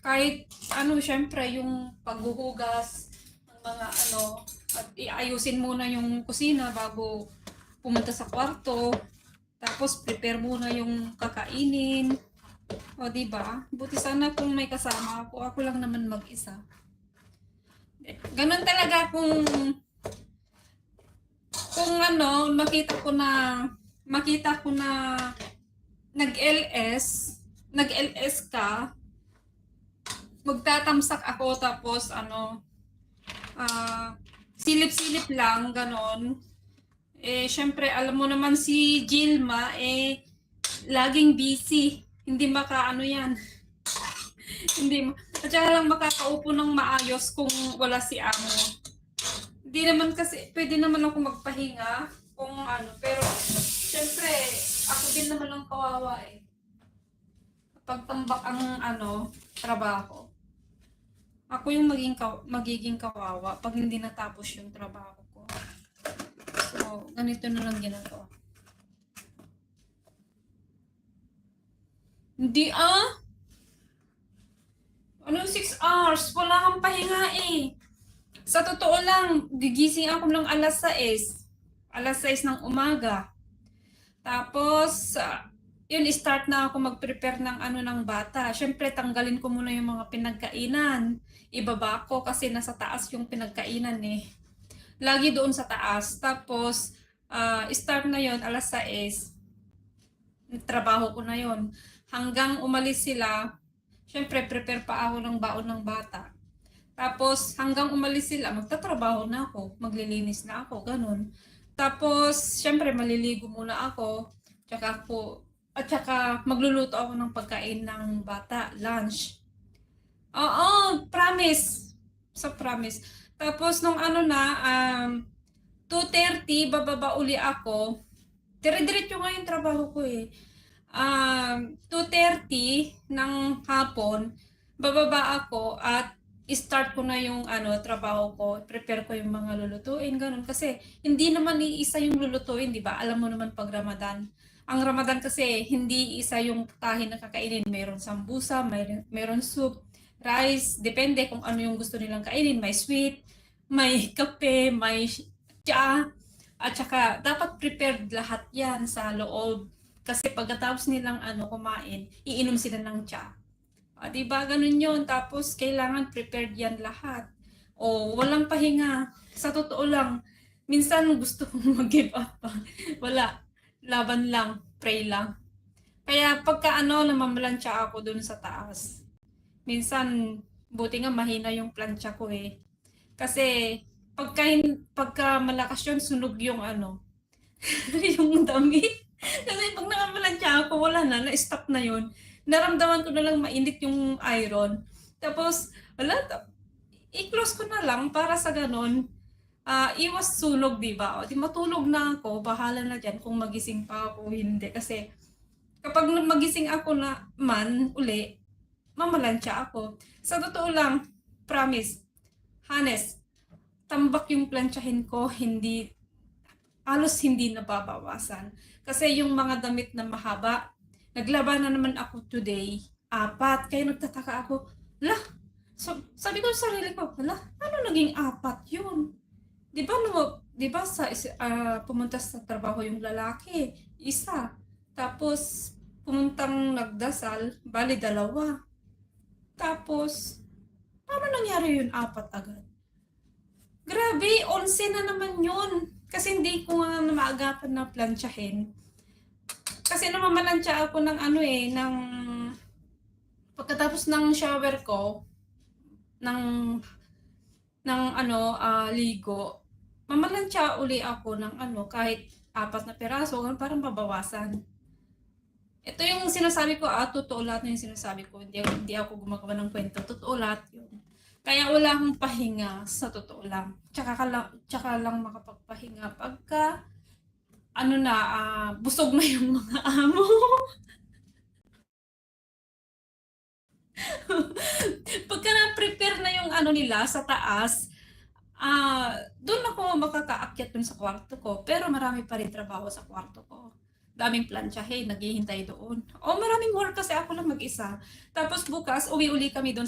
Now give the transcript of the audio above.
Kahit ano, syempre yung paghuhugas ng mga ano, at iayusin muna yung kusina bago pumunta sa kwarto. Tapos prepare muna yung kakainin. O di ba? Buti sana kung may kasama ako, ako lang naman mag-isa. Ganun talaga kung ano, makita ko na nag-LS, nag-LS ka, magtatamsak ako tapos ano, silip-silip lang, ganon. Eh, syempre, alam mo naman si Gilma, eh, laging busy. Hindi makaano yan. Hindi, at saka lang makakaupo ng maayos kung wala si amo. Hindi naman kasi, pwede naman ako magpahinga kung ano, pero syempre, ako din naman ang kawawa eh. Pagtambak ang ano, trabaho. Ako yung magiging kawawa pag hindi natapos yung trabaho ko. So, ganito na lang ginagawa. Hindi Ano 6 hours? Wala kang pahinga eh. Sa totoo lang, gigising ako ng alas 6. Alas 6 ng umaga. Tapos, yun, start na ako mag-prepare ng ano ng bata. Siyempre, tanggalin ko muna yung mga pinagkainan. Ibaba ko kasi nasa taas yung pinagkainan eh. Lagi doon sa taas. Tapos, start na yon alas 6. Trabaho ko na yon. Hanggang umalis sila, syempre, prepare pa ako ng baon ng bata. Tapos, hanggang umalis sila, magtatrabaho na ako, maglilinis na ako, ganun. Tapos, syempre, maliligo muna ako, at saka magluluto ako ng pagkain ng bata, lunch. Oo, promise. Sa promise. Tapos, nung ano na, 2:30, bababa uli ako. Dire-diretso nga yung trabaho ko eh. 2:30 ng hapon, bababa ako at start ko na yung ano, trabaho ko. Prepare ko yung mga lulutuin, ganun. Kasi hindi naman iisa yung lulutuin, di ba? Alam mo naman pag Ramadan. Ang Ramadan kasi hindi isa yung putahin na kakainin. Meron sambusa, meron soup, rice, depende kung ano yung gusto nilang kainin. May sweet, may kape, may tsa, at saka dapat prepared lahat yan sa loob. Kasi pagkatapos nilang ano kumain, iinom sila ng tsa. 'Di ba ganun 'yon? Tapos kailangan prepared yan lahat. O walang pahinga. Sa totoo lang, minsan gusto kong mag-give up pa. Wala. Laban lang, pray lang. Kaya pagka ano, namamalansya ako dun sa taas. Minsan, buti nga mahina yung plancha ko eh. Kasi pagka malakas yun, sunog yung ano, yung damit. Kasi pag nakapalansya ako, wala na, na-stop na yun. Naramdaman ko na lang mainit yung iron. Tapos, wala, i-close ko na lang para sa ganon. Iwas sunog, di ba? O, di matulog na ako, bahala na dyan kung magising pa ako, hindi. Kasi, kapag magising ako na man, uli, mamalansya ako. Sa totoo lang, promise, honest, tambak yung planchahin ko, halos hindi nababawasan. Kasi yung mga damit na mahaba, naglaba na naman ako today, 4. Kaya nagtataka ako, lah, sabi ko sa sarili ko, lah, ano naging 4 yun? Di ba, di ba pumunta sa trabaho yung lalaki, isa. Tapos, pumuntang nagdasal, bali 2. Tapos, paano nangyari yun 4 agad? Grabe, 11 na naman yun. Kasi hindi ko nga na maagapan na plansyahin. Kasi namamalansya ako ng ano eh, pagkatapos ng shower ko, ng, ligo, mamalansya uli ako ng ano, kahit 4 na piraso, parang mabawasan. Ito yung sinasabi ko, totoo lahat na yung sinasabi ko. Hindi ako gumagawa ng kwento. Totoo lahat yun. Kaya wala akong pahinga sa totoo lang. Tsaka lang makapagpahinga pagka busog na yung mga amo. Pagka na-prepare na yung ano nila sa taas, doon ako makakaakyat dun sa kwarto ko. Pero marami pa rin trabaho sa kwarto ko. Daming planchahe, naghihintay doon. Maraming work kasi ako lang mag-isa. Tapos bukas, uwi uli kami doon